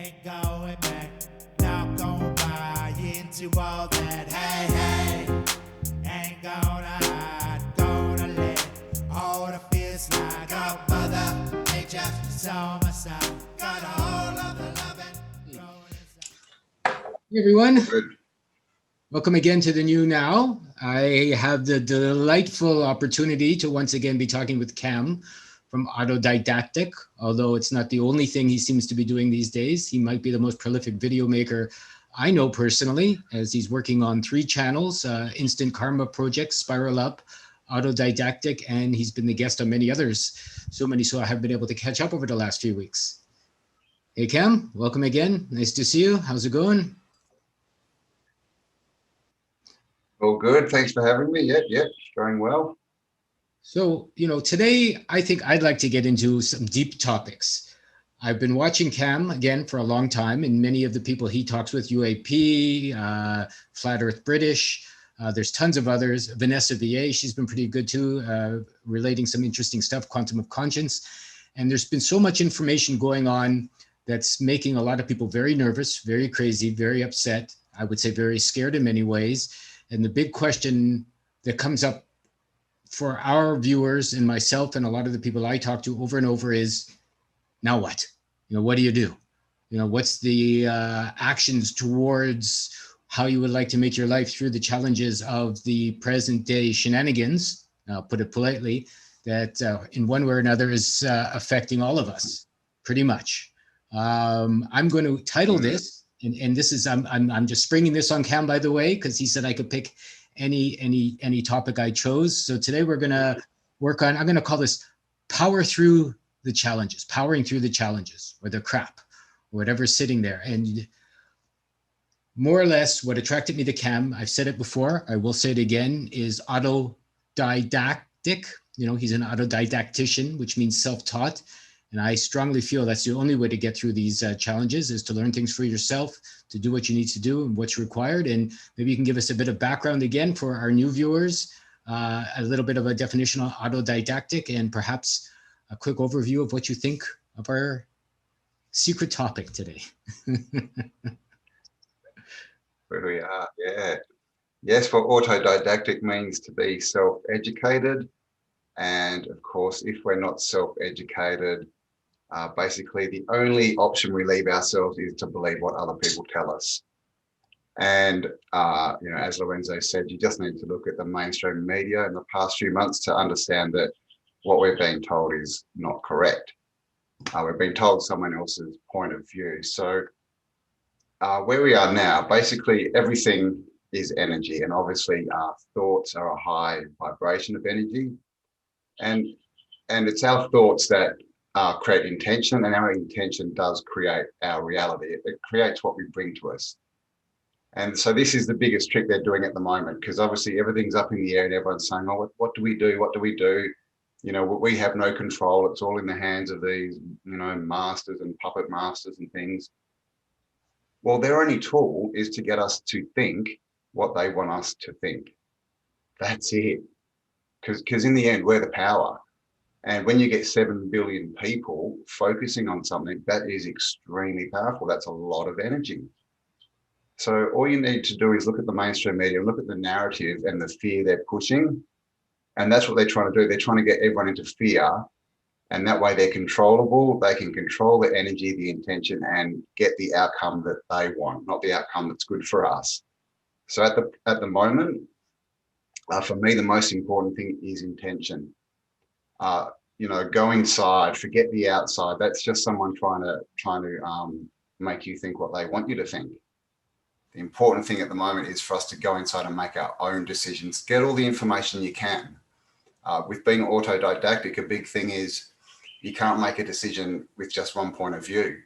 ain't going back. Not gonna buy into all that. Hey, hey, ain't gonna hide. Gonna let all the fears slide. Got Mother Nature is on my side. Got all of the loving growing inside. Hey everyone, Good. welcome again to the New Now. I have the delightful opportunity to once again be talking with Cam from Auto Didactic. Although it's not the only thing he seems to be doing these days. He might be the most prolific video maker I know personally, as he's working on 3 channels, Instant Karma Project, Spiral Up, Auto Didactic, and he's been the guest on many others. So many so I have been able to catch up over the last few weeks. Hey Cam, welcome again. Nice to see you. How's it going? All good. Thanks for having me. Yep, going well. So, today I think I'd like to get into some deep topics. I've been watching Cam again for a long time, and many of the people he talks with, UAP, Flat Earth British, there's tons of others. Vanessa VA, she's been pretty good too, relating some interesting stuff, quantum of conscience. And there's been so much information going on that's making a lot of people very nervous, very crazy, very upset. I would say very scared in many ways. And the big question that comes up for our viewers and myself and a lot of the people I talk to over and over is, now what? What do you do? What's the actions towards how you would like to make your life through the challenges of the present day shenanigans, I'll put it politely, that in one way or another is affecting all of us, pretty much. I'm going to title this, and this is I'm just springing this on Cam, by the way, because he said I could pick any topic I chose. So today we're going to work on, I'm going to call this powering through the challenges, or the crap, or whatever's sitting there. And more or less what attracted me to Cam, I've said it before, I will say it again, is autodidactic. He's an autodidactician, which means self-taught. And I strongly feel that's the only way to get through these challenges, is to learn things for yourself, to do what you need to do and what's required. And maybe you can give us a bit of background again for our new viewers, a little bit of a definition on autodidactic, and perhaps a quick overview of what you think of our secret topic today. Where we are, yeah. Yes, what autodidactic means to be self-educated. And of course, if we're not self-educated, basically the only option we leave ourselves is to believe what other people tell us. And, as Lorenzo said, you just need to look at the mainstream media in the past few months to understand that what we're being told is not correct. We're being told someone else's point of view. So where we are now, basically everything is energy, and obviously our thoughts are a high vibration of energy. And it's our thoughts that create intention, and our intention does create our reality. It creates what we bring to us. And so this is the biggest trick they're doing at the moment, because obviously everything's up in the air and everyone's saying, oh, what do we do? What do we do? We have no control. It's all in the hands of these, masters and puppet masters and things. Well, their only tool is to get us to think what they want us to think. That's it. Because in the end, we're the power. And when you get 7 billion people focusing on something, that is extremely powerful. That's a lot of energy. So all you need to do is look at the mainstream media, look at the narrative and the fear they're pushing. And that's what they're trying to do. They're trying to get everyone into fear. And that way they're controllable. They can control the energy, the intention, and get the outcome that they want, not the outcome that's good for us. So at the moment, for me, the most important thing is intention. Go inside, forget the outside. That's just someone trying to make you think what they want you to think. The important thing at the moment is for us to go inside and make our own decisions. Get all the information you can. With being autodidactic, a big thing is you can't make a decision with just one point of view.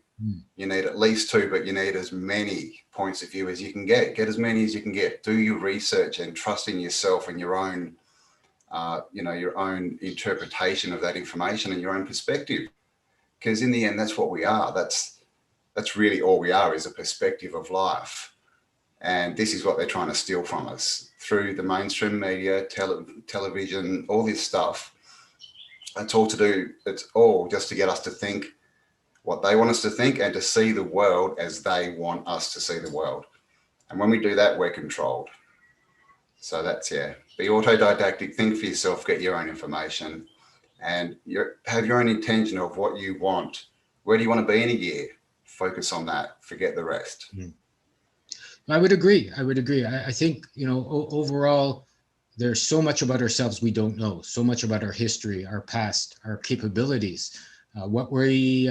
You need at least 2, but you need as many points of view as you can get. Get as many as you can get. Do your research and trust in yourself and your own, your own interpretation of that information and your own perspective. Because in the end, that's what we are. That's really all we are, is a perspective of life. And this is what they're trying to steal from us through the mainstream media, television, all this stuff. It's all just to get us to think what they want us to think and to see the world as they want us to see the world. And when we do that, we're controlled. So that's, yeah, be autodidactic, think for yourself, get your own information, and have your own intention of what you want. Where do you want to be in a year? Focus on that. Forget the rest. I would agree. I think, overall, there's so much about ourselves we don't know, so much about our history, our past, our capabilities, what we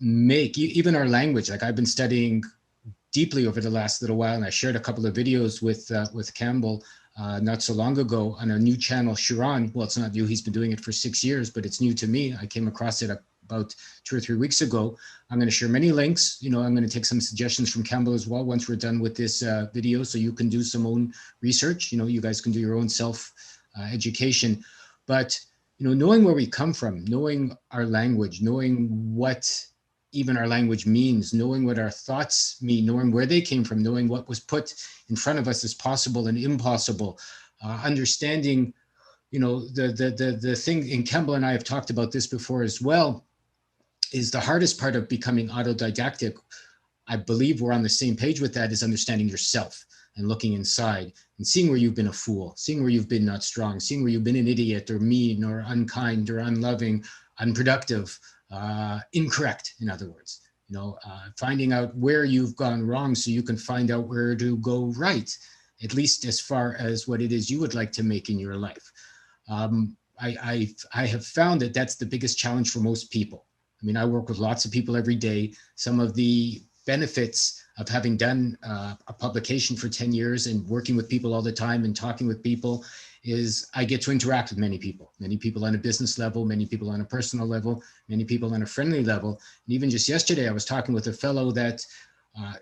make, even our language. Like I've been studying deeply over the last little while, and I shared a couple of videos with Cambell not so long ago on a new channel, Sharon. Well, it's not new. He's been doing it for 6 years, but it's new to me. I came across it about 2 or 3 weeks ago. I'm going to share many links. I'm going to take some suggestions from Cambell as well once we're done with this video, so you can do some own research. You guys can do your own self education. But knowing where we come from, knowing our language, knowing what even our language means, knowing what our thoughts mean, knowing where they came from, knowing what was put in front of us as possible and impossible, understanding, the thing, and Cambell and I have talked about this before as well, is the hardest part of becoming autodidactic. I believe we're on the same page with that, is understanding yourself and looking inside and seeing where you've been a fool, seeing where you've been not strong, seeing where you've been an idiot or mean or unkind or unloving, unproductive, incorrect, in other words, finding out where you've gone wrong so you can find out where to go right, at least as far as what it is you would like to make in your life. I have found that that's the biggest challenge for most people. I mean, I work with lots of people every day. Some of the benefits of having done a publication for 10 years and working with people all the time and talking with people is I get to interact with many people on a business level, many people on a personal level, many people on a friendly level. And even just yesterday, I was talking with a fellow that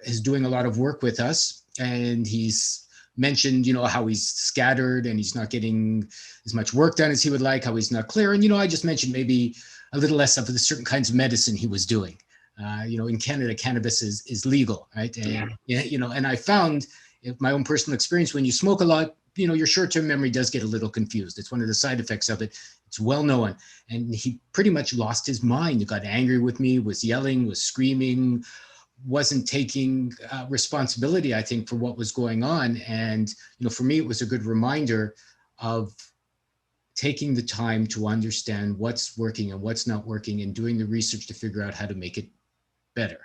is doing a lot of work with us, and he's mentioned, how he's scattered and he's not getting as much work done as he would like, how he's not clear. And, I just mentioned maybe a little less of the certain kinds of medicine he was doing. In Canada, cannabis is legal, right? And, and I found in my own personal experience, when you smoke a lot, your short-term memory does get a little confused. It's one of the side effects of it. It's well known. And he pretty much lost his mind. He got angry with me, was yelling, was screaming, wasn't taking responsibility, I think, for what was going on. And, for me, it was a good reminder of taking the time to understand what's working and what's not working and doing the research to figure out how to make it better.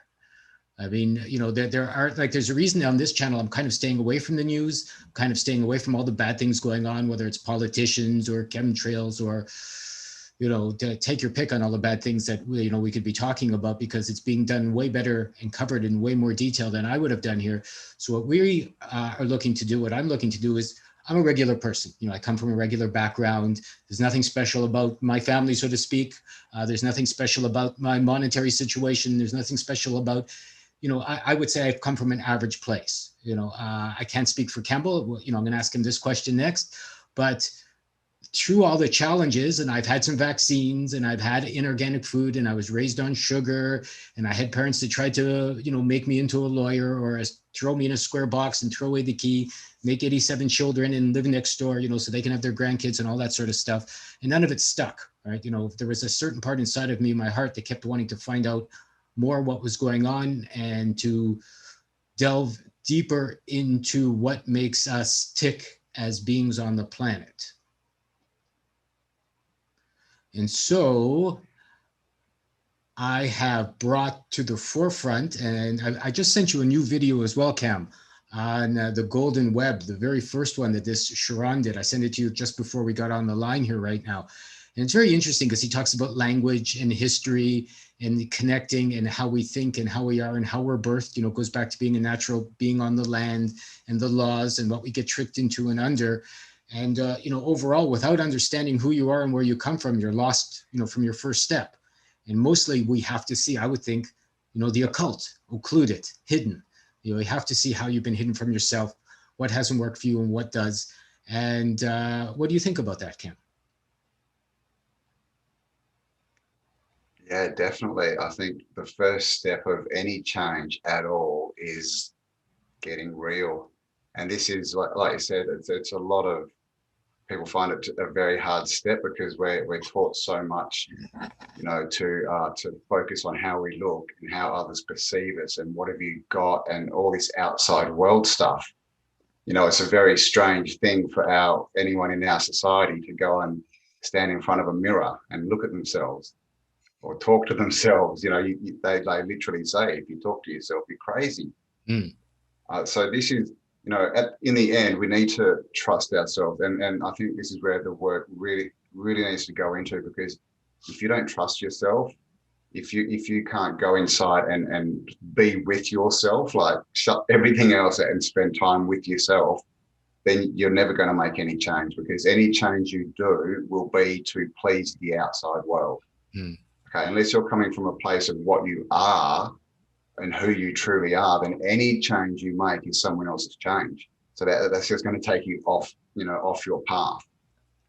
I mean, there's a reason on this channel I'm kind of staying away from the news, kind of staying away from all the bad things going on, whether it's politicians or chemtrails or, to take your pick on all the bad things that, we could be talking about, because it's being done way better and covered in way more detail than I would have done here. So what we are looking to do, what I'm looking to do is, I'm a regular person. I come from a regular background. There's nothing special about my family, so to speak. There's nothing special about my monetary situation. There's nothing special about, I would say I've come from an average place. I can't speak for Cambell. I'm going to ask him this question next. But through all the challenges, and I've had some vaccines, and I've had inorganic food, and I was raised on sugar, and I had parents that tried to, make me into a lawyer or throw me in a square box and throw away the key, make 87 children and live next door, so they can have their grandkids and all that sort of stuff. And none of it stuck, right? There was a certain part inside of me, my heart, that kept wanting to find out more what was going on and to delve deeper into what makes us tick as beings on the planet. And so I have brought to the forefront, and I just sent you a new video as well, Cam, on the golden web, the very first one that this Sharon did. I sent it to you just before we got on the line here right now. And it's very interesting because he talks about language and history and connecting and how we think and how we are and how we're birthed. It goes back to being a natural being on the land and the laws and what we get tricked into and under. And, overall, without understanding who you are and where you come from, you're lost, from your first step. And mostly we have to see, I would think, the occult, occluded, hidden. You have to see how you've been hidden from yourself, what hasn't worked for you and what does. And what do you think about that, Cam? Yeah, definitely. I think the first step of any change at all is getting real. And this is, like you said, it's a lot of people find it a very hard step because we're taught so much, to focus on how we look and how others perceive us and what have you got and all this outside world stuff. It's a very strange thing for anyone in our society to go and stand in front of a mirror and look at themselves or talk to themselves. They literally say, if you talk to yourself, you're crazy. Mm. So this is, in the end, we need to trust ourselves. And I think this is where the work really, really needs to go into, because if you don't trust yourself, if you can't go inside and be with yourself, like shut everything else out and spend time with yourself, then you're never going to make any change, because any change you do will be to please the outside world. Mm. Okay, unless you're coming from a place of what you are and who you truly are, then any change you make is someone else's change. So that's just going to take you off your path.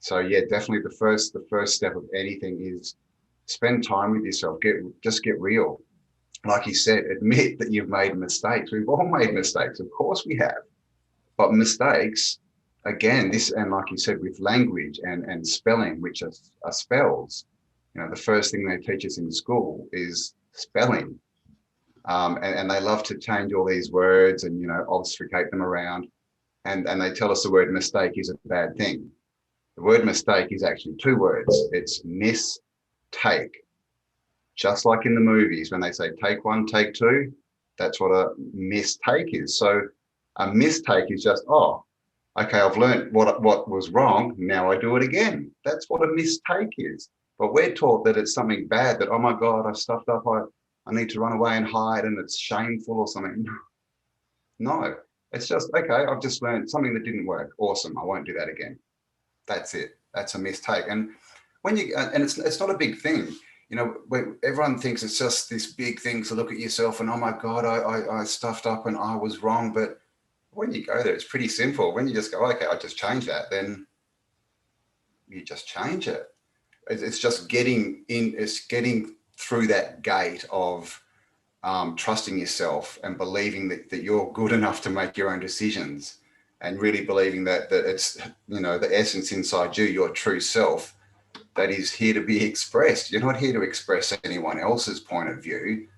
So yeah, definitely the first step of anything is spend time with yourself. Just get real. Like you said, admit that you've made mistakes. We've all made mistakes. Of course we have. But mistakes, again, and like you said, with language and spelling, which are spells, the first thing they teach us in school is spelling. And they love to change all these words and, obfuscate them around. And they tell us the word mistake is a bad thing. The word mistake is actually two words. It's mistake. Just like in the movies, when they say take one, take two, that's what a mistake is. So a mistake is just, oh, okay, I've learned what was wrong. Now I do it again. That's what a mistake is. But we're taught that it's something bad, that, oh my God, I stuffed up. I need to run away and hide and it's shameful or something. No, it's just, okay, I've just learned something that didn't work. Awesome. I won't do that again. That's it. That's a mistake. And it's not a big thing. Everyone thinks it's just this big thing to look at yourself and, oh my God, I stuffed up and I was wrong. But when you go there, it's pretty simple. When you just go, okay, I just change that, then you just change it. It's just getting through that gate of trusting yourself and believing that you're good enough to make your own decisions, and really believing that it's, the essence inside you, your true self, that is here to be expressed. You're not here to express anyone else's point of view,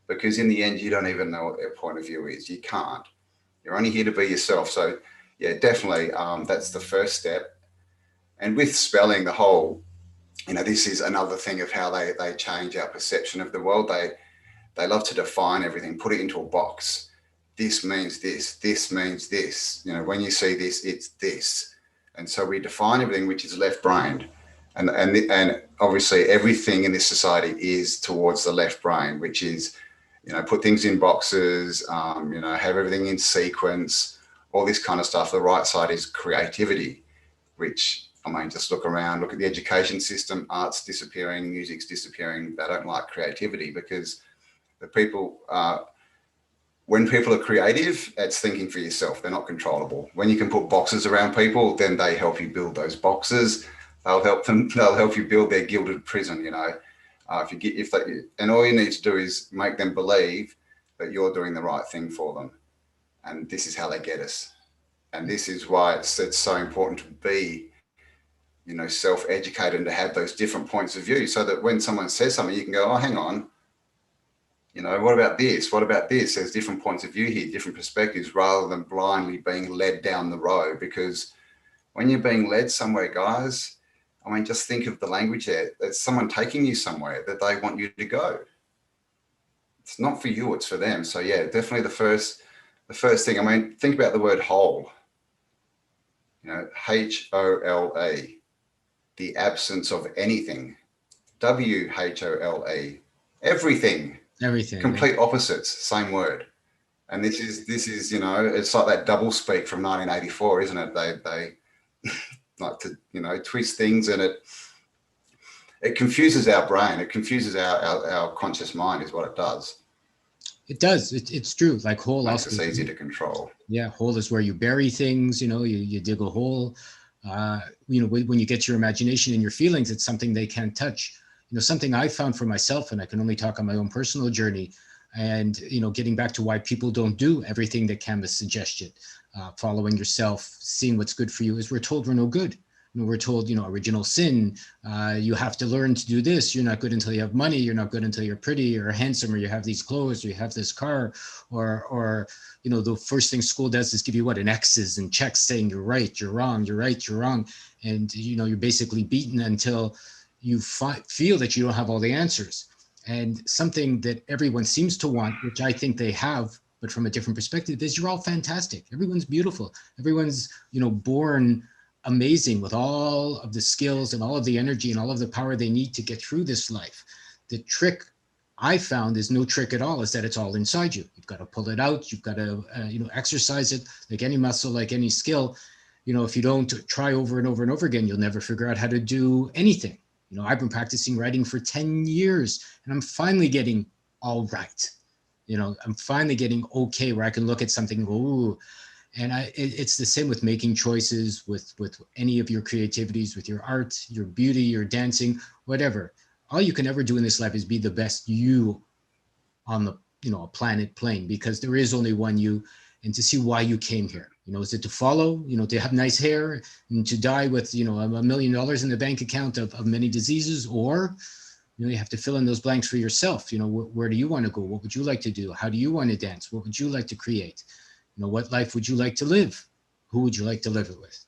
because in the end, you don't even know what their point of view is. You can't. You're only here to be yourself. So yeah, definitely that's the first step. And with spelling, the whole, this is another thing of how they change our perception of the world. They love to define everything, put it into a box. This means this, this means this. When you see this, it's this. And so we define everything, which is left-brained. And obviously everything in this society is towards the left brain, which is, put things in boxes, have everything in sequence, all this kind of stuff. The right side is creativity, which, just look around, look at the education system, art's disappearing, music's disappearing. They don't like creativity, because the people, when people are creative, it's thinking for yourself. They're not controllable. When you can put boxes around people, then they help you build those boxes. They'll help you build their gilded prison, and all you need to do is make them believe that you're doing the right thing for them. And this is how they get us. And this is why it's so important to be, self-educated and to have those different points of view, so that when someone says something, you can go, oh, hang on, what about this? What about this? There's different points of view here, different perspectives, rather than blindly being led down the road. Because when you're being led somewhere, guys, just think of the language there. It's someone taking you somewhere that they want you to go. It's not for you, it's for them. So yeah, definitely the first thing, think about the word whole, H-O-L-E, the absence of anything, W-H-O-L-E, everything, complete opposites, same word. And this is, it's like that double speak from 1984, isn't it? They like to, twist things, and it confuses our brain. It confuses our conscious mind is what it does. It does. It's true. Like whole makes us easy to control. Yeah. Hole is where you bury things, you dig a hole. When you get your imagination and your feelings, it's something they can't touch. Something I found for myself, and I can only talk on my own personal journey, and, getting back to why people don't do everything that Canvas suggested, following yourself, seeing what's good for you, is we're told we're no good. we're told, original sin, you have to learn to do this. You're not good until you have money. You're not good until you're pretty or handsome, or you have these clothes, or you have this car, or the first thing school does is give you an X's and checks saying you're right, you're wrong, you're right, you're wrong. And, you're basically beaten until you feel that you don't have all the answers. And something that everyone seems to want, which I think they have, but from a different perspective, is you're all fantastic. Everyone's beautiful. Everyone's, born amazing with all of the skills and all of the energy and all of the power they need to get through this life. The trick I found is no trick at all, is that it's all inside you. You've got to pull it out. You've got to, exercise it like any muscle, like any skill. If you don't try over and over and over again, you'll never figure out how to do anything. I've been practicing writing for 10 years and I'm finally getting all right. I'm finally getting okay where I can look at something and go, ooh. And it's the same with making choices, with any of your creativities, with your art, your beauty, your dancing, whatever. All you can ever do in this life is be the best you on the, a planet plane, because there is only one you, and to see why you came here. Is it to follow, to have nice hair and to die with, $1 million in the bank account of many diseases, or, you have to fill in those blanks for yourself. Where do you want to go? What would you like to do? How do you want to dance? What would you like to create? What life would you like to live? Who would you like to live it with?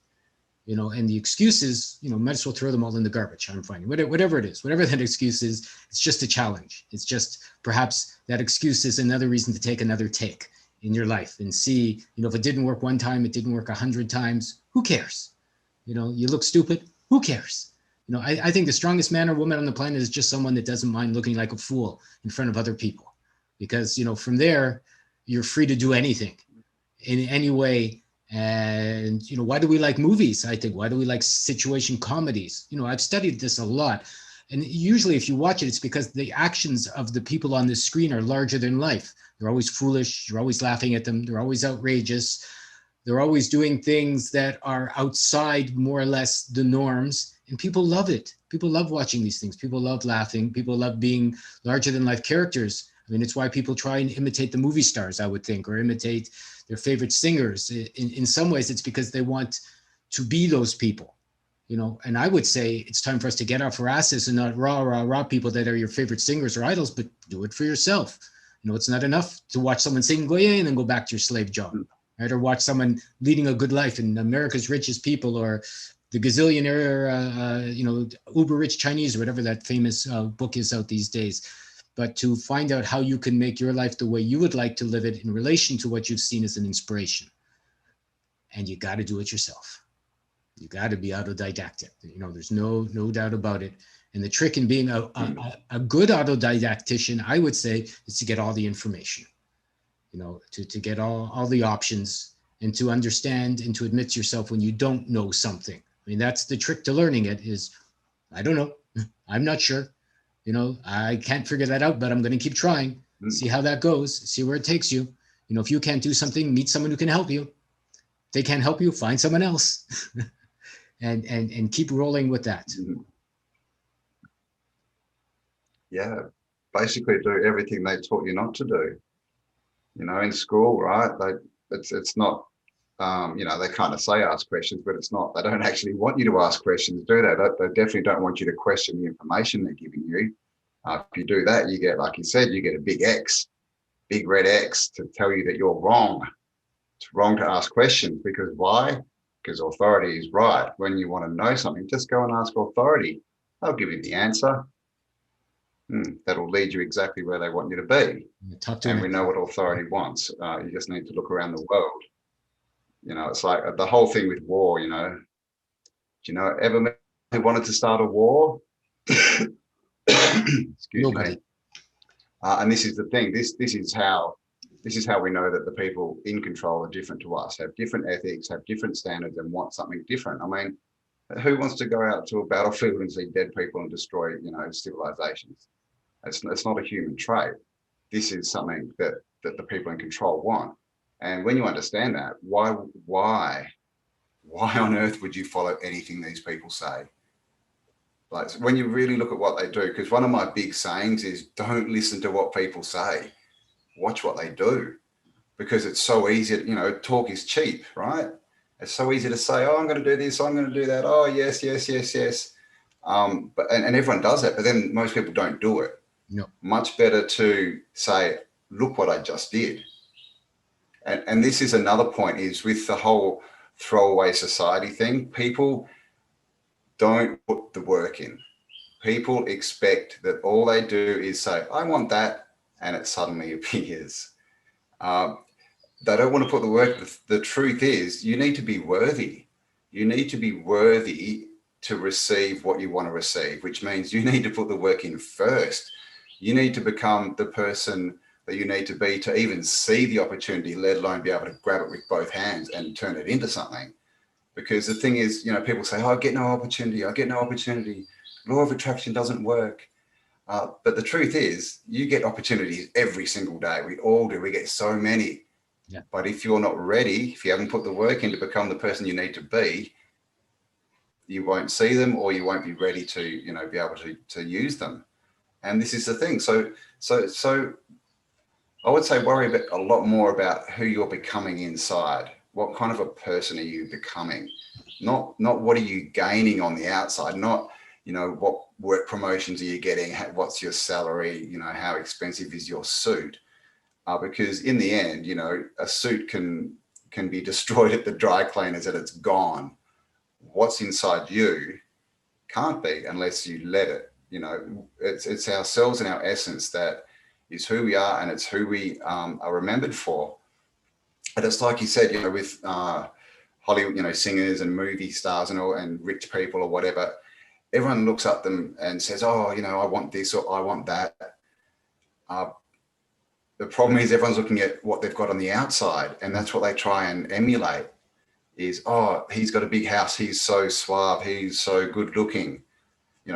And the excuses, might as well throw them all in the garbage. I'm finding whatever it is, whatever that excuse is, it's just a challenge. It's just perhaps that excuse is another reason to take another take in your life and see, if it didn't work one time, it didn't work 100 times. Who cares? You look stupid. Who cares? I think the strongest man or woman on the planet is just someone that doesn't mind looking like a fool in front of other people, because, from there, you're free to do anything in any way. And, why do we like movies? I think, why do we like situation comedies? I've studied this a lot. And usually if you watch it, it's because the actions of the people on the screen are larger than life. They're always foolish. You're always laughing at them. They're always outrageous. They're always doing things that are outside more or less the norms. And people love it. People love watching these things. People love laughing. People love being larger than life characters. I mean, it's why people try and imitate the movie stars, I would think, or imitate their favorite singers. In some ways, it's because they want to be those people, and I would say it's time for us to get off our asses and not rah people that are your favorite singers or idols, but do it for yourself. It's not enough to watch someone sing, go, yeah, and then go back to your slave job, right? Or watch someone leading a good life in America's Richest People, or the gazillionaire, uber rich Chinese, or whatever that famous book is out these days. But to find out how you can make your life the way you would like to live it in relation to what you've seen as an inspiration. And you got to do it yourself. You got to be autodidactic. There's no doubt about it. And the trick in being a good autodidactician, I would say, is to get all the information, to get all the options, and to understand and to admit to yourself when you don't know something. I mean, that's the trick to learning it is, I don't know. I'm not sure. I can't figure that out, but I'm going to keep trying, see how that goes, see where it takes you. If you can't do something, meet someone who can help you. If they can't help you, find someone else and keep rolling with that. Yeah, basically do everything they taught you not to do. In school, right? It's not, they kind of say ask questions, but it's not, they don't actually want you to ask questions, do they? They definitely don't want you to question the information they're giving you. If you do that, you get, like you said, you get a big X, big red X to tell you that you're wrong. It's wrong to ask questions. Because why? Because authority is right. When you want to know something, just go and ask authority. They'll give you the answer. That'll lead you exactly where they want you to be. And we know what authority wants. You just need to look around the world. It's like the whole thing with war, do you know ever who wanted to start a war? Excuse Nobody. me. And this is the thing. This is how we know that the people in control are different to us, have different ethics, have different standards, and want something different. I mean, who wants to go out to a battlefield and see dead people and destroy, civilizations? It's not a human trait. This is something that the people in control want. And when you understand that, why on earth would you follow anything these people say? Like, when you really look at what they do, because one of my big sayings is, don't listen to what people say, watch what they do, because it's so easy. Talk is cheap, right? It's so easy to say, oh, I'm going to do this, I'm going to do that. Oh, yes, yes, yes, yes. But everyone does that, but then most people don't do it. No. Much better to say, look what I just did. And this is another point, is with the whole throwaway society thing, people don't put the work in. People expect that all they do is say, I want that, and it suddenly appears. They don't want to put the work. The truth is, you need to be worthy. You need to be worthy to receive what you want to receive, which means you need to put the work in first. You need to become the person that you need to be to even see the opportunity, let alone be able to grab it with both hands and turn it into something. Because the thing is, people say, oh, I get no opportunity. I get no opportunity. Law of attraction doesn't work. But the truth is, you get opportunities every single day. We all do. We get so many. Yeah. But if you're not ready, if you haven't put the work in to become the person you need to be, you won't see them, or you won't be ready to, be able to use them. And this is the thing. So I would say worry a lot more about who you're becoming inside. What kind of a person are you becoming? Not what are you gaining on the outside, not, what work promotions are you getting? What's your salary? How expensive is your suit? Because in the end, a suit can be destroyed at the dry cleaners and it's gone. What's inside you can't be unless you let it. It's ourselves and our essence that is who we are, and it's who we are remembered for. And it's like you said, with Hollywood, singers and movie stars and all, and rich people or whatever, everyone looks at them and says, oh, I want this or I want that. The problem is everyone's looking at what they've got on the outside, and that's what they try and emulate is, oh, he's got a big house. He's so suave. He's so good looking,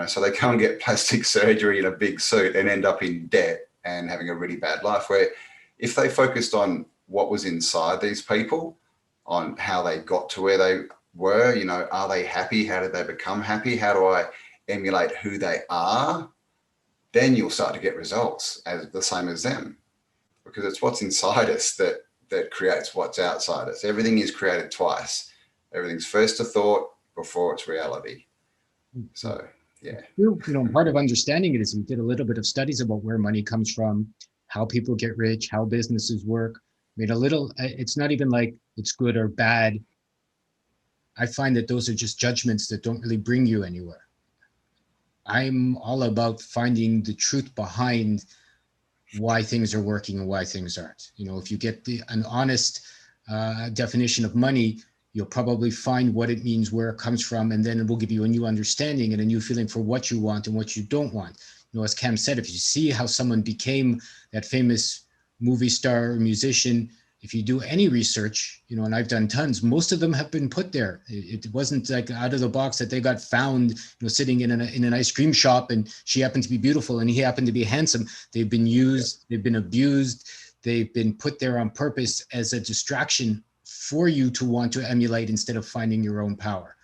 so they can't get plastic surgery in a big suit and end up in debt and having a really bad life. Where if they focused on what was inside these people, on how they got to where they were, are they happy? How did they become happy? How do I emulate who they are? Then you'll start to get results as the same as them, because it's what's inside us that creates what's outside us. Everything is created twice. Everything's first a thought before it's reality. So, yeah. Part of understanding it is we did a little bit of studies about where money comes from, how people get rich, how businesses work. It's not even like it's good or bad. I find that those are just judgments that don't really bring you anywhere. I'm all about finding the truth behind why things are working and why things aren't. If you get an honest definition of money, you'll probably find what it means, where it comes from, and then it will give you a new understanding and a new feeling for what you want and what you don't want. As Cam said, if you see how someone became that famous movie star or musician, if you do any research, and I've done tons, most of them have been put there. It wasn't like out of the box that they got found, sitting in an ice cream shop and she happened to be beautiful and he happened to be handsome. They've been used, they've been abused, they've been put there on purpose as a distraction for you to want to emulate instead of finding your own power.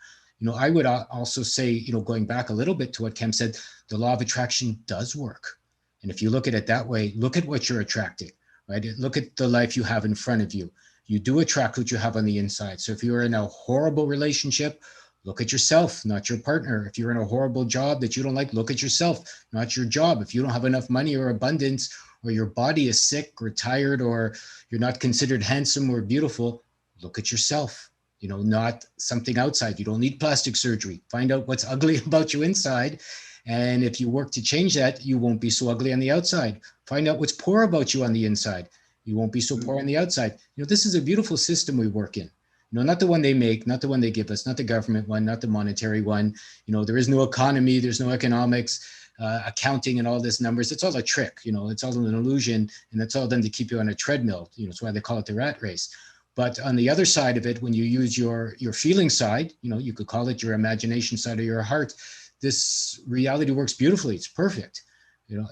I would also say, going back a little bit to what Cam said, the law of attraction does work. And if you look at it that way, look at what you're attracting. Right? Look at the life you have in front of you. You do attract what you have on the inside. So if you're in a horrible relationship, look at yourself, not your partner. If you're in a horrible job that you don't like, look at yourself, not your job. If you don't have enough money or abundance, or your body is sick or tired, or you're not considered handsome or beautiful, look at yourself, not something outside. You don't need plastic surgery. Find out what's ugly about you inside. And if you work to change that, you won't be so ugly on the outside. Find out what's poor about you on the inside. You won't be so poor on the outside. This is a beautiful system we work in. Not the one they make, not the one they give us, not the government one, not the monetary one. There is no economy, there's no economics, accounting and all this numbers. It's all a trick, it's all an illusion, and it's all done to keep you on a treadmill. That's why they call it the rat race. But on the other side of it, when you use your feeling side, you could call it your imagination side of your heart, this reality works beautifully. It's perfect,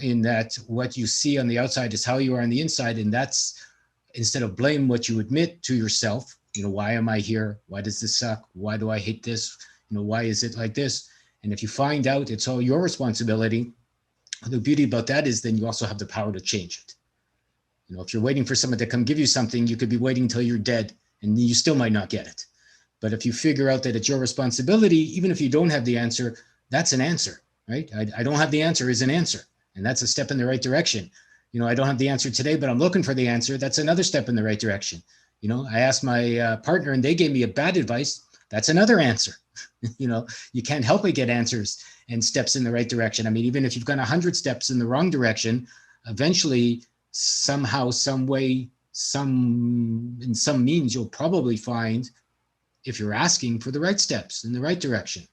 in that what you see on the outside is how you are on the inside. And that's, instead of blame, what you admit to yourself, why am I here? Why does this suck? Why do I hate this? Why is it like this? And if you find out it's all your responsibility, the beauty about that is then you also have the power to change it. If you're waiting for someone to come give you something, you could be waiting until you're dead and you still might not get it. But if you figure out that it's your responsibility, even if you don't have the answer, that's an answer, right? I don't have the answer is an answer. And that's a step in the right direction. I don't have the answer today, but I'm looking for the answer. That's another step in the right direction. I asked my partner and they gave me a bad advice. That's another answer. You can't help but get answers and steps in the right direction. I mean, even if you've gone 100 steps in the wrong direction, eventually, somehow, some way, in some means, you'll probably find, if you're asking for the right steps in the right direction.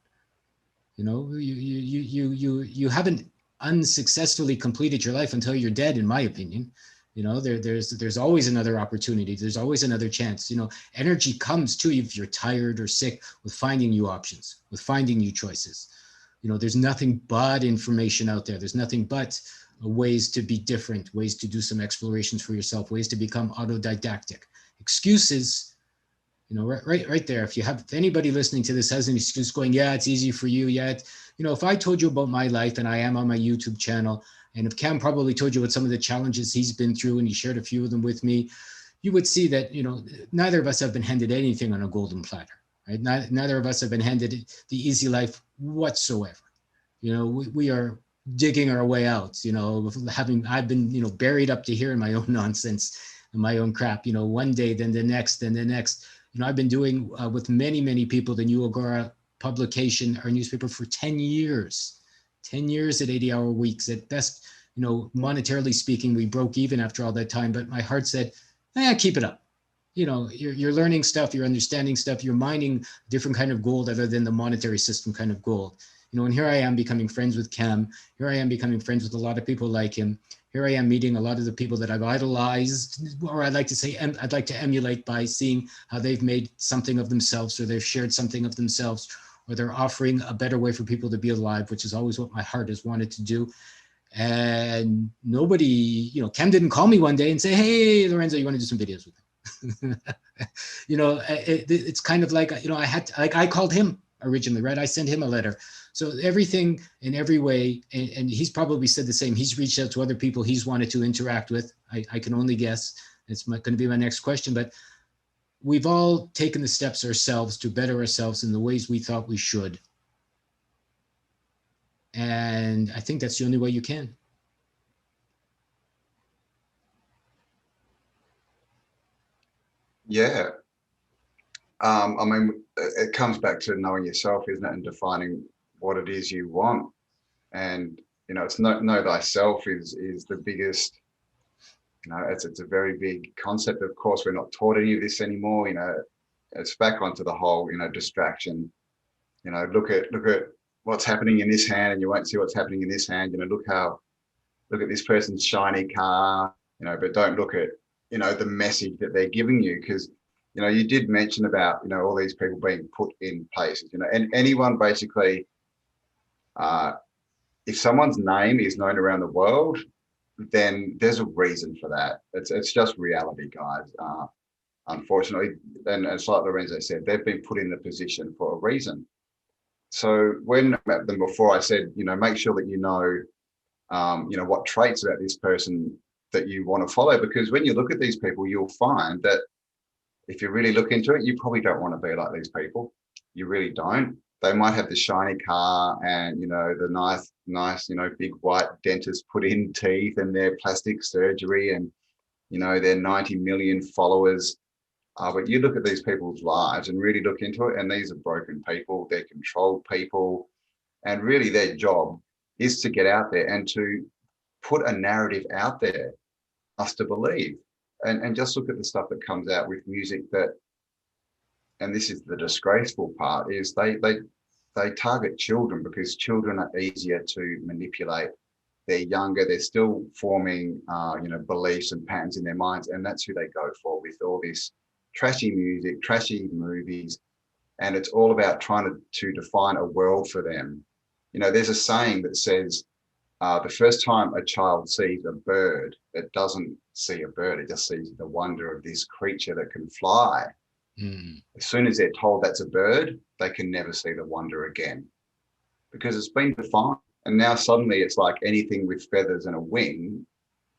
You haven't unsuccessfully completed your life until you're dead, in my opinion. There's always another opportunity. There's always another chance. Energy comes to you if you're tired or sick with finding new options, with finding new choices. There's nothing but information out there. There's nothing but ways to be different, ways to do some explorations for yourself, ways to become autodidactic. Excuses, right there. If anybody listening to this has an excuse going, yeah, it's easy for you. If I told you about my life, and I am on my YouTube channel, and if Cam probably told you what some of the challenges he's been through, and he shared a few of them with me, you would see that, neither of us have been handed anything on a golden platter, right? Neither of us have been handed the easy life whatsoever. We are digging our way out, I've been, buried up to here in my own nonsense and my own crap, one day, then the next, then the next. I've been doing with many, many people, the New Agora publication, our newspaper, for 10 years. 10 years at 80-hour weeks. At best, monetarily speaking, we broke even after all that time, but my heart said, keep it up. You're learning stuff, you're understanding stuff, you're mining a different kind of gold other than the monetary system kind of gold. And here I am becoming friends with Cam. Here I am becoming friends with a lot of people like him. Here I am meeting a lot of the people that I've idolized, or I'd like to say, I'd like to emulate by seeing how they've made something of themselves, or they've shared something of themselves, or they're offering a better way for people to be alive, which is always what my heart has wanted to do. And nobody, Cam didn't call me one day and say, hey, Lorenzo, you want to do some videos with me? It's kind of like, I called him originally, right? I sent him a letter. So everything in every way, and he's probably said the same. He's reached out to other people he's wanted to interact with. I can only guess. It's going to be my next question, but we've all taken the steps ourselves to better ourselves in the ways we thought we should. And I think that's the only way you can. Yeah. I mean, it comes back to knowing yourself, isn't it? And defining what it is you want. And, it's know thyself is the biggest, it's a very big concept. Of course, we're not taught any of this anymore. It's back onto the whole, distraction. Look at what's happening in this hand and you won't see what's happening in this hand. Look at this person's shiny car, but don't look at, the message that they're giving you. Because, you did mention about, all these people being put in places, and anyone basically, if someone's name is known around the world, then there's a reason for that. It's just reality, guys. Unfortunately, and it's like Lorenzo said, they've been put in the position for a reason. So when before I said, make sure that what traits about this person that you want to follow, because when you look at these people, you'll find that if you really look into it, you probably don't want to be like these people. You really don't. They might have the shiny car and, the nice, big white dentist put in teeth and their plastic surgery and, their 90 million followers. But you look at these people's lives and really look into it, and these are broken people, they're controlled people, and really their job is to get out there and to put a narrative out there, us to believe. And just look at the stuff that comes out with music that, and this is the disgraceful part, is they target children because children are easier to manipulate. They're younger, they're still forming, beliefs and patterns in their minds, and that's who they go for with all this trashy music, trashy movies, and it's all about trying to define a world for them. There's a saying that says, the first time a child sees a bird, it doesn't see a bird, it just sees the wonder of this creature that can fly. As soon as they're told that's a bird, they can never see the wonder again because it's been defined. And now suddenly it's like anything with feathers and a wing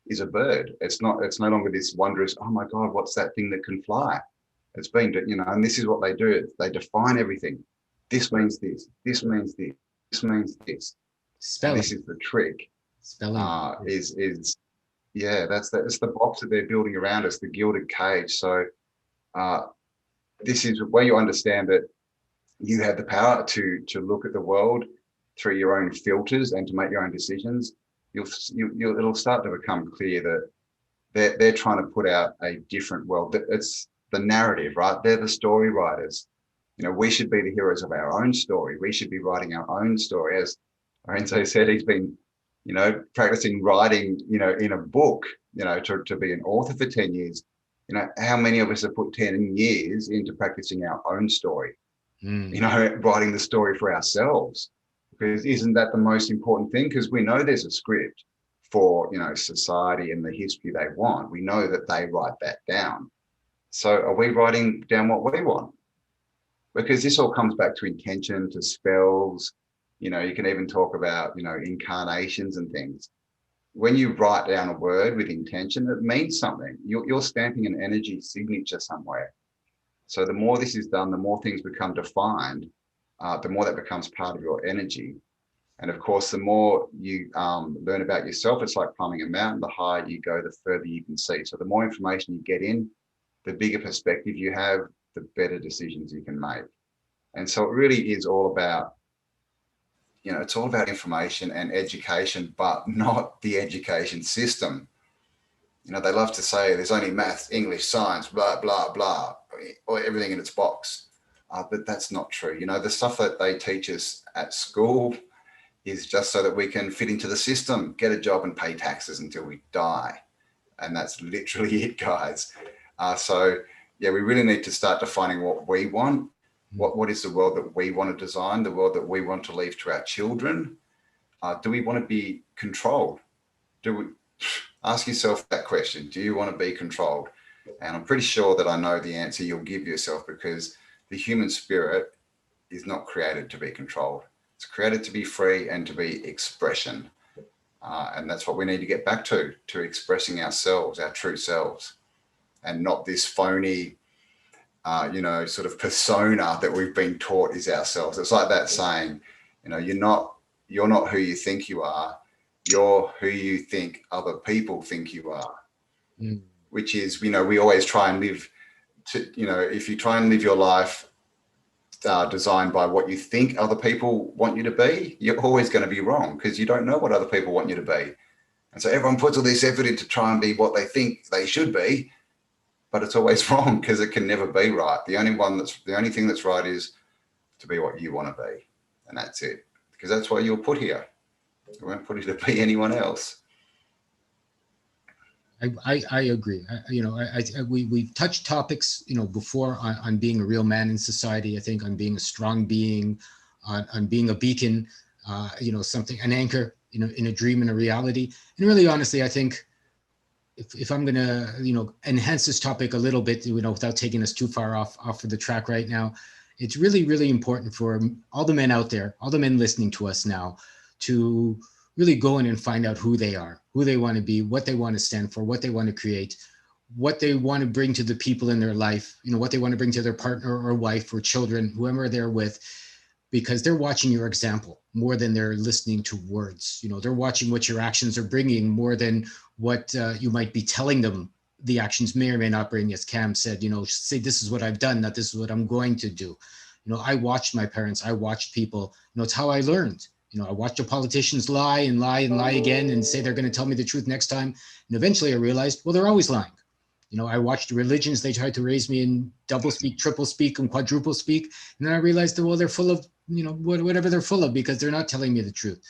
is a bird. It's no longer this wondrous, oh my God, what's that thing that can fly? It's been, and this is what they do. They define everything. This means this. This means this. This means this. And this Spelling. is the trick. Spelling. Yeah, it's the box that they're building around us, the gilded cage. So this is where you understand that you have the power to look at the world through your own filters and to make your own decisions. It'll start to become clear that they're trying to put out a different world. It's the narrative, right? They're the story writers. We should be the heroes of our own story. We should be writing our own story. As Lorenzo said, he's been, practicing writing, in a book, to be an author for 10 years. How many of us have put 10 years into practicing our own story? Writing the story for ourselves, because isn't that the most important thing? Because we know there's a script for, society and the history they want. We know that they write that down. So are we writing down what we want? Because this all comes back to intention, to spells. You can even talk about, incarnations and things. When you write down a word with intention, it means something. You're stamping an energy signature somewhere. So the more this is done, the more things become defined, the more that becomes part of your energy. And of course, the more you learn about yourself, it's like climbing a mountain. The higher you go, the further you can see. So the more information you get in, the bigger perspective you have, the better decisions you can make. And so it really is all about, it's all about information and education, but not the education system. They love to say there's only maths, English, science, blah, blah, blah, or everything in its box. But that's not true. The stuff that they teach us at school is just so that we can fit into the system, get a job and pay taxes until we die. And that's literally it, guys. So we really need to start defining what we want. What is the world that we want to design, the world that we want to leave to our children? Do we want to be controlled? Ask yourself that question. Do you want to be controlled? And I'm pretty sure that I know the answer you'll give yourself, because the human spirit is not created to be controlled. It's created to be free and to be expression. And that's what we need to get back to expressing ourselves, our true selves, and not this phony, sort of persona that we've been taught is ourselves. It's like that saying, you're not who you think you are. You're who you think other people think you are, which is, we always try and live if you try and live your life designed by what you think other people want you to be, you're always going to be wrong, because you don't know what other people want you to be. And so everyone puts all this effort into trying to be what they think they should be, but it's always wrong, because it can never be right. The only thing that's right is to be what you want to be. And that's it, because that's why you're put here. We weren't put here to be anyone else. I agree. We've touched topics, before on being a real man in society. I think on being a strong being, on being a beacon, something, an anchor, in a dream and a reality. And really, honestly, I think if I'm going to, enhance this topic a little bit, without taking us too far off of the track right now, it's really, really important for all the men out there, all the men listening to us now, to really go in and find out who they are, who they want to be, what they want to stand for, what they want to create, what they want to bring to the people in their life, what they want to bring to their partner or wife or children, whoever they're with, because they're watching your example more than they're listening to words. They're watching what your actions are bringing more than what you might be telling them the actions may or may not bring. As Cam said, say, this is what I've done, not this is what I'm going to do. I watched my parents, I watched people, it's how I learned. I watched the politicians lie and lie and lie again and say they're going to tell me the truth next time. And eventually I realized, well, they're always lying. I watched the religions, they tried to raise me in double speak, triple speak, and quadruple speak. And then I realized that, well, they're full of, whatever they're full of, because they're not telling me the truth.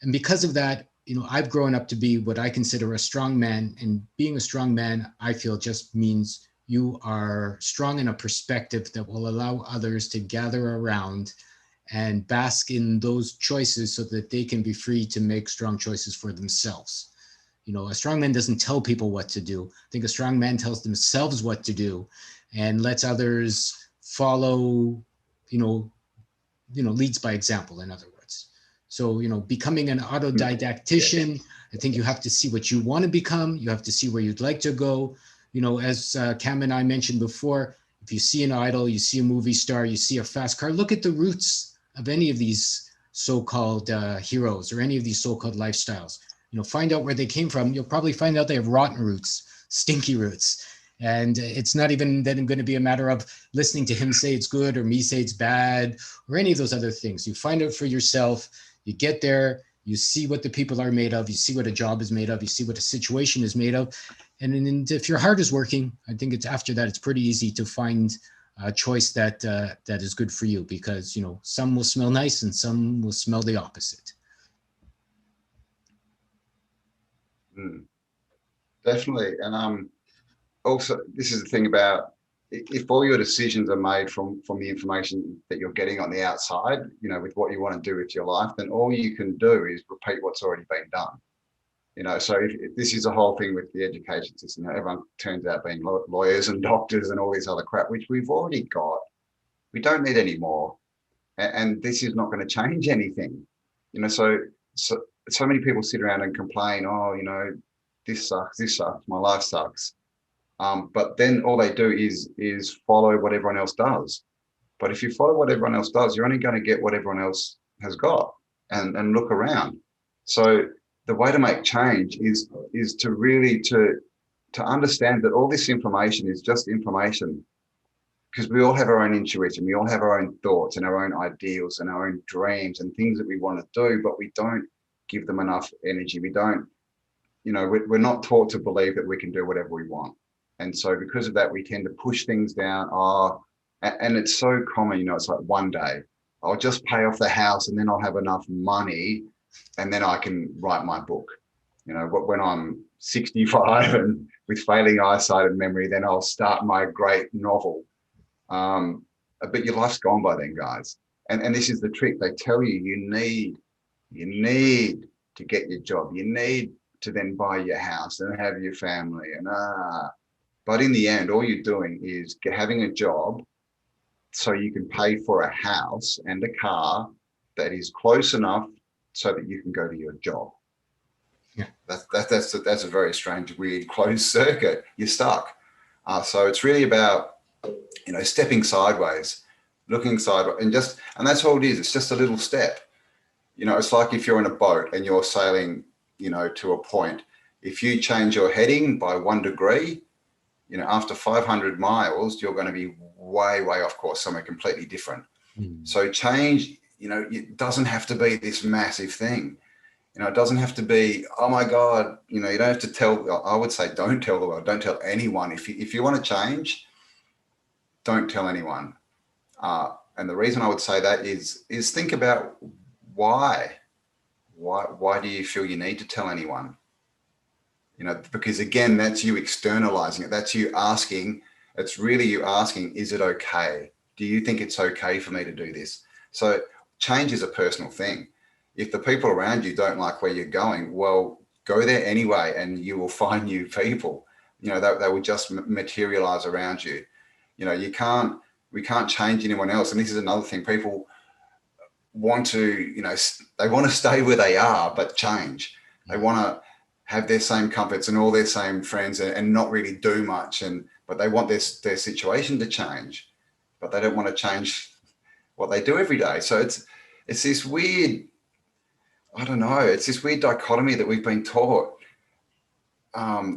And because of that, I've grown up to be what I consider a strong man. And being a strong man, I feel, just means you are strong in a perspective that will allow others to gather around and bask in those choices so that they can be free to make strong choices for themselves. A strong man doesn't tell people what to do. I think a strong man tells themselves what to do and lets others follow, leads by example, in other words. So, becoming an autodidactician, I think you have to see what you want to become. You have to see where you'd like to go. As Cam and I mentioned before, if you see an idol, you see a movie star, you see a fast car, look at the roots of any of these so-called heroes or any of these so-called lifestyles. Find out where they came from. You'll probably find out they have rotten roots, stinky roots. And it's not even then going to be a matter of listening to him say it's good or me say it's bad or any of those other things. You find out for yourself, you get there, you see what the people are made of, you see what a job is made of, you see what a situation is made of. And if your heart is working, I think it's after that, it's pretty easy to find a choice that is good for you, because, some will smell nice and some will smell the opposite. Definitely. And also, this is the thing about, if all your decisions are made from the information that you're getting on the outside, with what you want to do with your life, then all you can do is repeat what's already been done. So if this is a whole thing with the education system. Everyone turns out being lawyers and doctors and all this other crap, which we've already got. We don't need any more. And this is not going to change anything. So many people sit around and complain, oh, this sucks, my life sucks. But then all they do is follow what everyone else does. But if you follow what everyone else does, you're only going to get what everyone else has got, and look around. So the way to make change is to really to understand that all this information is just information, because we all have our own intuition, we all have our own thoughts and our own ideals and our own dreams and things that we want to do, but we don't give them enough energy. We don't, we're not taught to believe that we can do whatever we want. And so because of that, we tend to push things down. And it's so common, it's like one day I'll just pay off the house and then I'll have enough money and then I can write my book. When I'm 65 and with failing eyesight and memory, then I'll start my great novel. But your life's gone by then, guys. And this is the trick. They tell you, you need to get your job. You need to then buy your house and have your family. But in the end, all you're doing is having a job so you can pay for a house and a car that is close enough so that you can go to your job. Yeah, that's a very strange, weird closed circuit. You're stuck. So it's really about, stepping sideways, looking sideways, and that's all it is. It's just a little step. It's like if you're in a boat and you're sailing, to a point. If you change your heading by 1 degree, after 500 miles, you're going to be way, way off course, somewhere completely different. So change, it doesn't have to be this massive thing. It doesn't have to be, oh my God, you don't have to tell, I would say, don't tell the world, don't tell anyone. If you want to change, don't tell anyone. And the reason I would say that is think about why do you feel you need to tell anyone? Because again, that's you externalizing it. That's you asking, it's really you asking, is it okay? Do you think it's okay for me to do this? So change is a personal thing. If the people around you don't like where you're going, well, go there anyway, and you will find new people. They will just materialize around you. We can't change anyone else. And this is another thing. People want to, they want to stay where they are, but change. They want to have their same comforts and all their same friends and not really do much. But they want their situation to change, but they don't want to change what they do every day. So it's this weird, I don't know, it's this weird dichotomy that we've been taught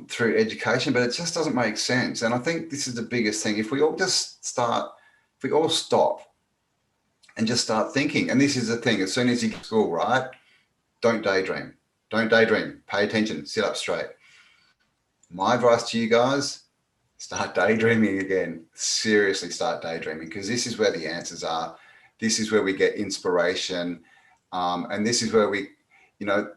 through education, but it just doesn't make sense. And I think this is the biggest thing. If we all stop and just start thinking, and this is the thing, as soon as you get to school, right? Don't daydream. Don't daydream. Pay attention. Sit up straight. My advice to you guys, start daydreaming again. Seriously, start daydreaming, because this is where the answers are. This is where we get inspiration. And this is where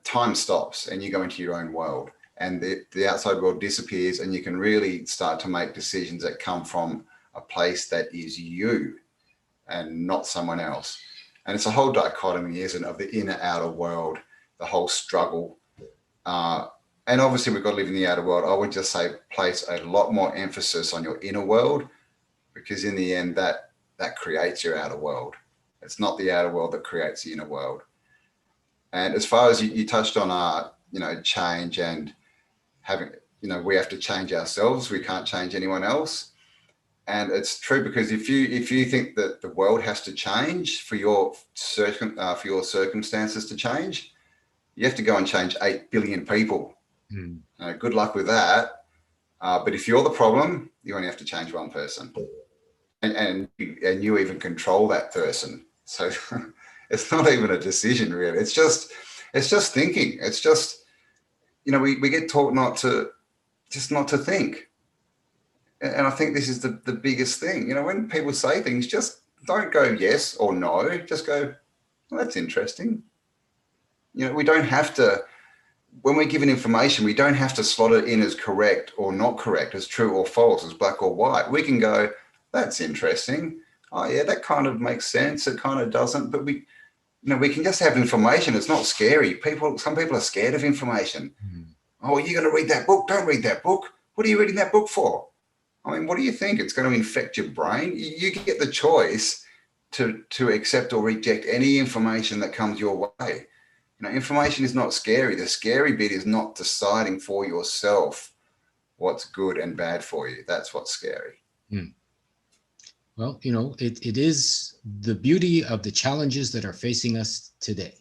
time stops and you go into your own world, and the outside world disappears, and you can really start to make decisions that come from a place that is you and not someone else. And it's a whole dichotomy, isn't it, of the inner outer world, the whole struggle. And obviously we've got to live in the outer world. I would just say place a lot more emphasis on your inner world, because in the end that creates your outer world. It's not the outer world that creates the inner world. And as far as you touched on, change and having, we have to change ourselves. We can't change anyone else. And it's true, because if you think that the world has to change for your circumstances to change, you have to go and change 8 billion people. Good luck with that. But if you're the problem, you only have to change one person, and you even control that person. So it's not even a decision, really. It's just thinking. It's just, we get taught not to think. And I think this is the biggest thing. When people say things, just don't go yes or no. Just go, well, that's interesting. We don't have to, when we're given information, we don't have to slot it in as correct or not correct, as true or false, as black or white. We can go, that's interesting. Oh yeah, that kind of makes sense. It kind of doesn't. But we can just have information. It's not scary. Some people are scared of information. Oh, you're going to read that book? Don't read that book. What are you reading that book for? I mean, what do you think? It's going to infect your brain? You get the choice to accept or reject any information that comes your way. Information is not scary. The scary bit is not deciding for yourself what's good and bad for you. That's what's scary. Well, it is the beauty of the challenges that are facing us today.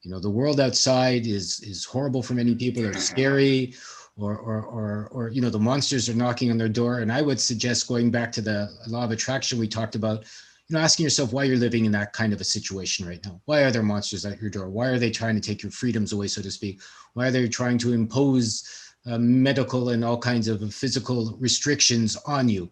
The world outside is horrible for many people. They're scary, or the monsters are knocking on their door. And I would suggest going back to the law of attraction we talked about, asking yourself why you're living in that kind of a situation right now. Why are there monsters at your door? Why are they trying to take your freedoms away, so to speak? Why are they trying to impose medical and all kinds of physical restrictions on you?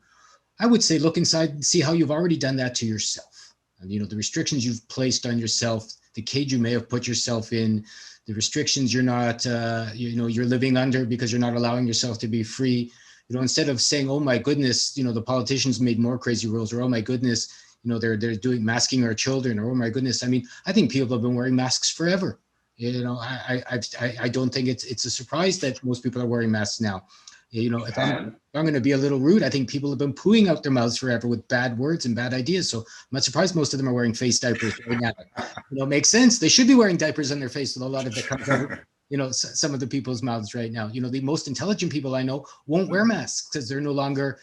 I would say look inside and see how you've already done that to yourself. And, the restrictions you've placed on yourself, the cage you may have put yourself in, the restrictions you're not, you're living under because you're not allowing yourself to be free. Instead of saying, oh my goodness, the politicians made more crazy rules, or oh my goodness, they're doing masking our children, or oh my goodness. I mean, I think people have been wearing masks forever. I don't think it's a surprise that most people are wearing masks now. If I'm going to be a little rude, I think people have been pooing out their mouths forever with bad words and bad ideas. So I'm not surprised most of them are wearing face diapers right now. It makes sense. They should be wearing diapers on their face with a lot of it comes out, some of the people's mouths right now. The most intelligent people I know won't wear masks because they're no longer,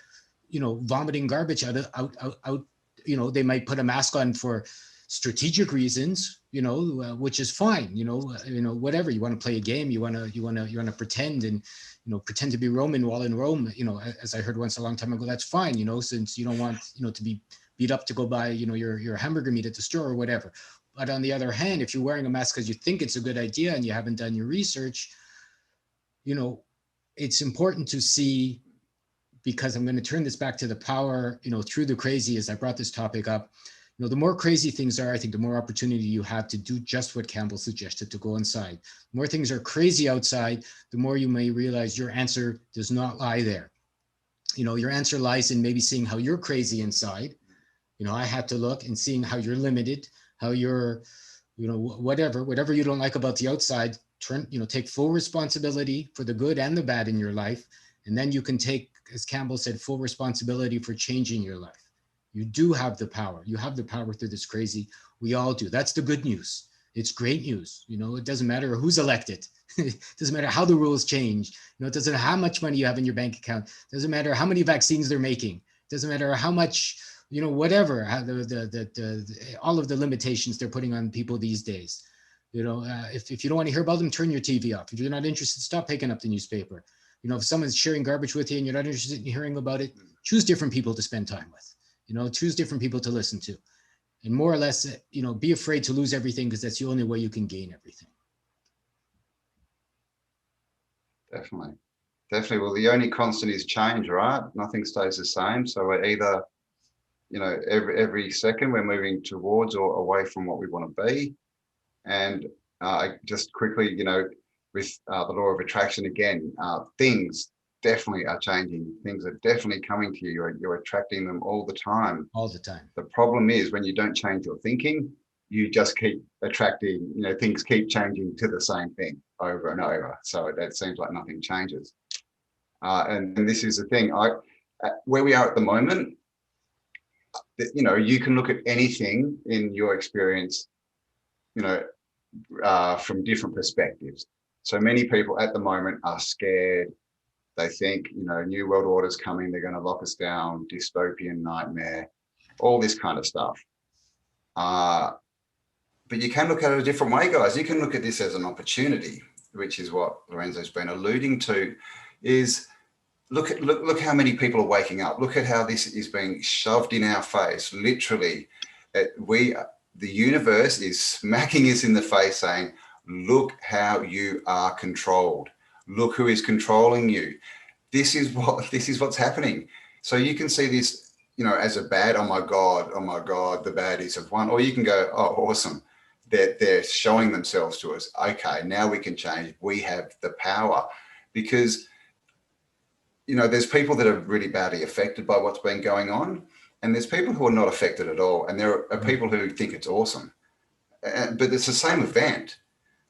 vomiting garbage out. They might put a mask on for strategic reasons, which is fine. Whatever, you want to play a game, you want to pretend and pretend to be Roman while in Rome. As I heard once a long time ago, that's fine. Since you don't want to be beat up to go buy your hamburger meat at the store or whatever. But on the other hand, if you're wearing a mask because you think it's a good idea and you haven't done your research, it's important to see, because I'm going to turn this back to the power, through the crazy, as I brought this topic up. The more crazy things are, I think the more opportunity you have to do just what Cambell suggested, to go inside. The more things are crazy outside, the more you may realize your answer does not lie there. Your answer lies in maybe seeing how you're crazy inside. I had to look and seeing how you're limited, how you're, whatever you don't like about the outside, take full responsibility for the good and the bad in your life. And then you can take, as Cambell said, full responsibility for changing your life. You do have the power. You have the power through this crazy. We all do. That's the good news. It's great news. It doesn't matter who's elected. It doesn't matter how the rules change. It doesn't matter how much money you have in your bank account. It doesn't matter how many vaccines they're making. It doesn't matter how much, whatever, all of the limitations they're putting on people these days. If you don't want to hear about them, turn your TV off. If you're not interested, stop picking up the newspaper. If someone's sharing garbage with you and you're not interested in hearing about it, choose different people to spend time with. Choose different people to listen to, and more or less, be afraid to lose everything, because that's the only way you can gain everything. Definitely. Well, the only constant is change, right? Nothing stays the same. So we're either, every second we're moving towards or away from what we want to be. And just quickly, with the law of attraction again, things definitely are changing. Things are definitely coming to you. You're attracting them all the time. All the time. The problem is when you don't change your thinking, you just keep attracting, things keep changing to the same thing over and over. So that seems like nothing changes. And this is the thing, where we are at the moment, you can look at anything in your experience, from different perspectives. So many people at the moment are scared, They think, new world order's coming, they're going to lock us down, dystopian nightmare, all this kind of stuff. But you can look at it a different way, guys. You can look at this as an opportunity, which is what Lorenzo's been alluding to, is look how many people are waking up. Look at how this is being shoved in our face. Literally, the universe is smacking us in the face saying, look how you are controlled. Look who is controlling you. This is what's happening. So you can see this, as a bad, oh my God, the baddies have won. Or you can go, oh, awesome. They're showing themselves to us. Okay, now we can change. We have the power. Because, there's people that are really badly affected by what's been going on. And there's people who are not affected at all. And there are people who think it's awesome. But it's the same event.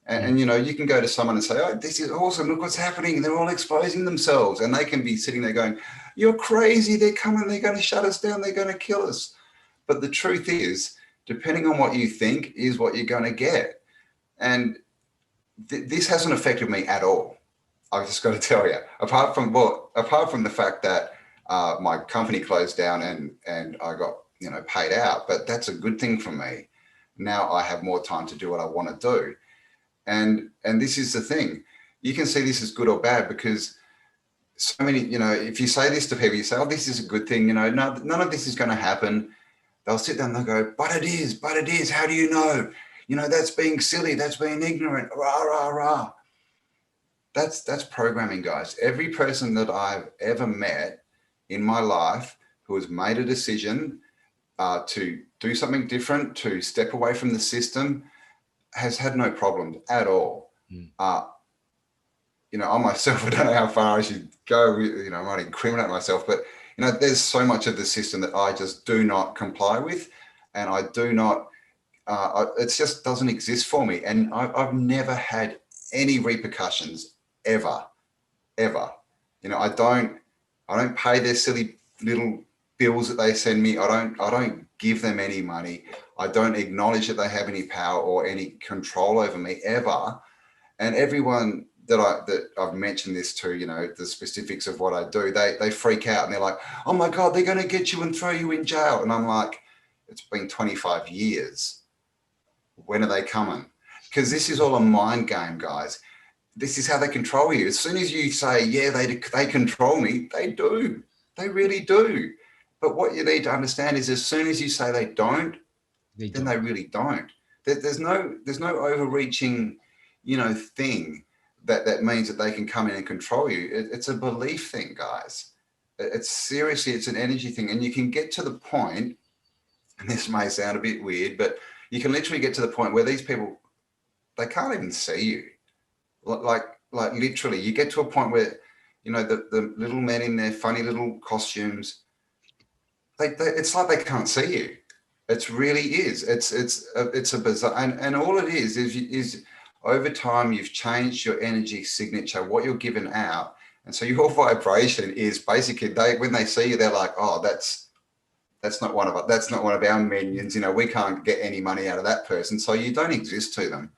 And you can go to someone and say, oh, this is awesome. Look what's happening. They're all exposing themselves. And they can be sitting there going, you're crazy. They're coming. They're going to shut us down. They're going to kill us. But the truth is, depending on what you think is what you're going to get. And this hasn't affected me at all. I've just got to tell you, apart from the fact that my company closed down and I got, paid out, but that's a good thing for me. Now I have more time to do what I want to do. And this is the thing, you can see this as good or bad, because so many, if you say this to people, you say, oh, this is a good thing, no, none of this is going to happen. They'll sit down and they'll go, but it is. How do you know? That's being silly. That's being ignorant. Rah, rah, rah. That's programming, guys. Every person that I've ever met in my life who has made a decision to do something different, to step away from the system, has had no problems at all. I myself, I don't know how far I should go. I might incriminate myself, but there's so much of the system that I just do not comply with, and I do not. It just doesn't exist for me, and I've never had any repercussions ever. I don't pay their silly little bills that they send me. I don't give them any money. I don't acknowledge that they have any power or any control over me ever. And everyone that I've mentioned this to, the specifics of what I do, they freak out and they're like, oh my God, they're going to get you and throw you in jail. And I'm like, it's been 25 years. When are they coming? Because this is all a mind game, guys. This is how they control you. As soon as you say, yeah, they control me, they do. They really do. But what you need to understand is as soon as you say they don't, then they really don't. There's no overreaching, thing that means that they can come in and control you. It's a belief thing, guys. It's an energy thing. And you can get to the point, and this may sound a bit weird, but you can literally get to the point where these people, they can't even see you. Like literally, you get to a point where, the little men in their funny little costumes, it's like they can't see you. It really is. It's a bizarre, and all it is over time you've changed your energy signature, what you're giving out, and so your vibration is basically when they see you, they're like, oh, that's not one of us. That's not one of our minions. We can't get any money out of that person, so you don't exist to them.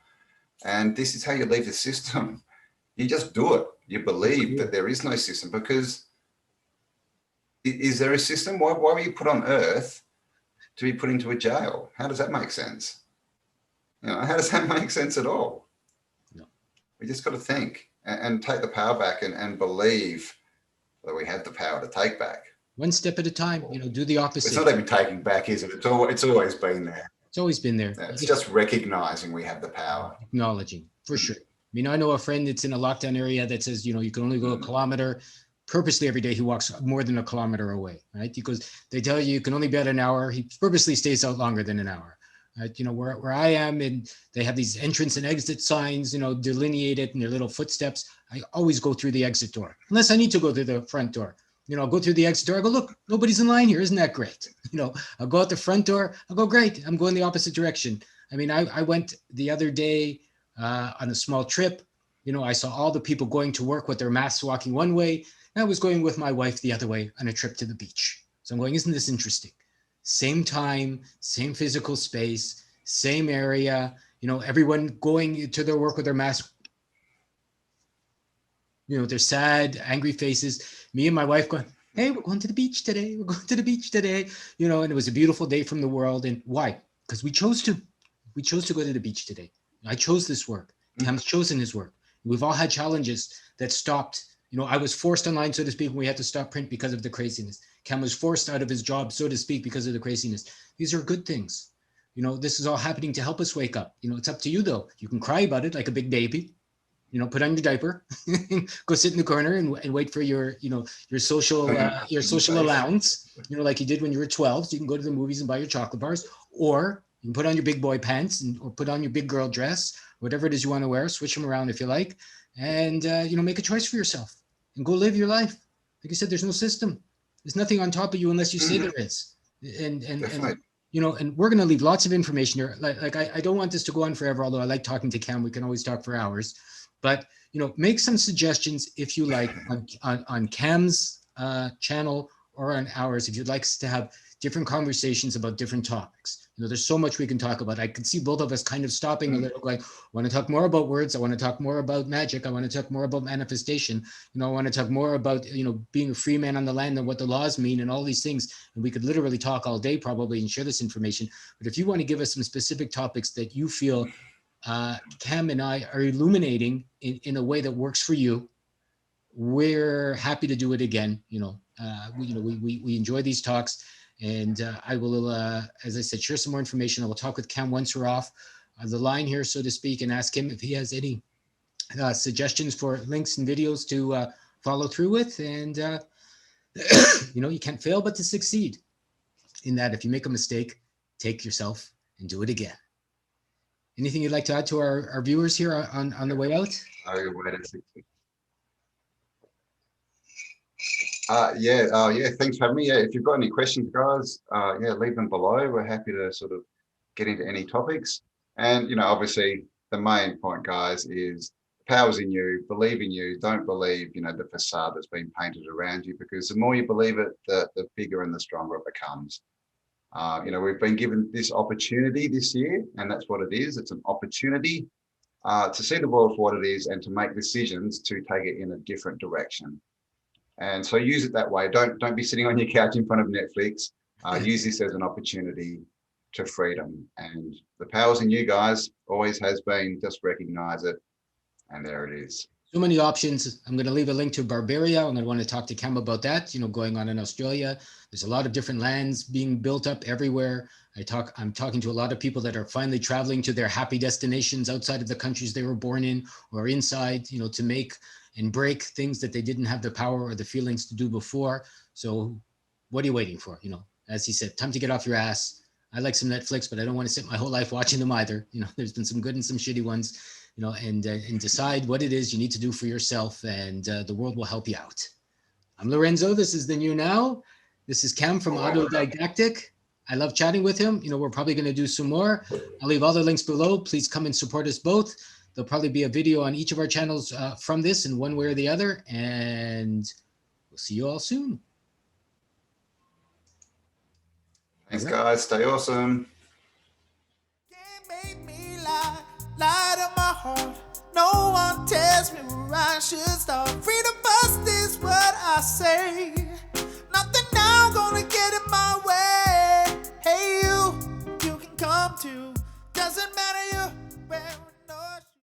And this is how you leave the system. You just do it. You believe that there is no system, because is there a system? Why were you put on earth to be put into a jail? How does that make sense? How does that make sense at all? No. We just got to think and take the power back and believe that we have the power to take back. One step at a time, do the opposite. It's not even taking back, is it? It's always been there. It's always been there. It's just recognizing we have the power. Acknowledging, for sure. I know a friend that's in a lockdown area that says, you can only go a kilometer. Purposely every day he walks more than a kilometer away, right? Because they tell you can only be out an hour. He purposely stays out longer than an hour. Right? Where I am, and they have these entrance and exit signs, delineated in their little footsteps. I always go through the exit door, unless I need to go through the front door. I'll go through the exit door. I go, look, nobody's in line here. Isn't that great? I'll go out the front door. I'll go, great. I'm going the opposite direction. I went the other day on a small trip. I saw all the people going to work with their masks walking one way. And I was going with my wife the other way on a trip to the beach. So I'm going, isn't this interesting? Same time, same physical space, same area, everyone going to their work with their mask. You know, they're sad, angry faces. Me and my wife going, hey, we're going to the beach today. We're going to the beach today. You know, and it was a beautiful day from the world. And why? Because we chose to. We chose to go to the beach today. I chose this work. Cam's chosen his work. We've all had challenges that stopped. You know, I was forced online, so to speak, when we had to stop print because of the craziness. Cam was forced out of his job, so to speak, because of the craziness. These are good things. You know, this is all happening to help us wake up. You know, it's up to you, though. You can cry about it like a big baby. You know, put on your diaper, go sit in the corner and wait for your, you know, your social allowance, you know, like you did when you were 12. So you can go to the movies and buy your chocolate bars, or you can put on your big boy pants or put on your big girl dress, whatever it is you want to wear, switch them around if you like, and, you know, make a choice for yourself and go live your life. Like I said, there's no system. There's nothing on top of you unless you say there is. And you know, and we're going to leave lots of information here. Like I don't want this to go on forever, although I like talking to Cam. We can always talk for hours. But, you know, make some suggestions if you like on Cam's channel or on ours, if you'd like us to have different conversations about different topics. You know, there's so much we can talk about. I could see both of us kind of stopping a little, going, I want to talk more about words. I want to talk more about magic. I want to talk more about manifestation. You know, I want to talk more about, you know, being a free man on the land and what the laws mean and all these things. And we could literally talk all day probably and share this information. But if you want to give us some specific topics that you feel Cam and I are illuminating in a way that works for you, we're happy to do it again. You know, we enjoy these talks, and I will, as I said, share some more information. I will talk with Cam once we're off the line here, so to speak, and ask him if he has any suggestions for links and videos to follow through with. And you know, you can't fail but to succeed. In that, if you make a mistake, take yourself and do it again. Anything you'd like to add to our viewers here on the way out? Yeah, thanks for having me. Yeah, if you've got any questions, guys, yeah, leave them below. We're happy to sort of get into any topics. And, you know, obviously the main point, guys, is power's in you, believe in you, don't believe, you know, the facade that's been painted around you, because the more you believe it, the bigger and the stronger it becomes. You know, we've been given this opportunity this year, and that's what it is. It's an opportunity to see the world for what it is and to make decisions to take it in a different direction. And so use it that way. Don't be sitting on your couch in front of Netflix. Use this as an opportunity to freedom. And the power's in you, guys. Always has been. Just recognize it. And there it is. So many options. I'm going to leave a link to Barbaria. I'm going to want to talk to Cam about that, you know, going on in Australia. There's a lot of different lands being built up everywhere. I'm talking to a lot of people that are finally traveling to their happy destinations outside of the countries they were born in or inside, you know, to make and break things that they didn't have the power or the feelings to do before. So what are you waiting for? You know, as he said, time to get off your ass. I like some Netflix, but I don't want to sit my whole life watching them either. You know, there's been some good and some shitty ones, you know, and decide what it is you need to do for yourself, and the world will help you out. I'm Lorenzo. This is The New Now. This is Cam from Auto Didactic. I love chatting with him. You know, we're probably going to do some more. I'll leave all the links below. Please come and support us both. There'll probably be a video on each of our channels from this in one way or the other. And we'll see you all soon. Thanks, guys. Stay awesome. Can't make me lie to my heart. No one tells me where I should start. Freedom.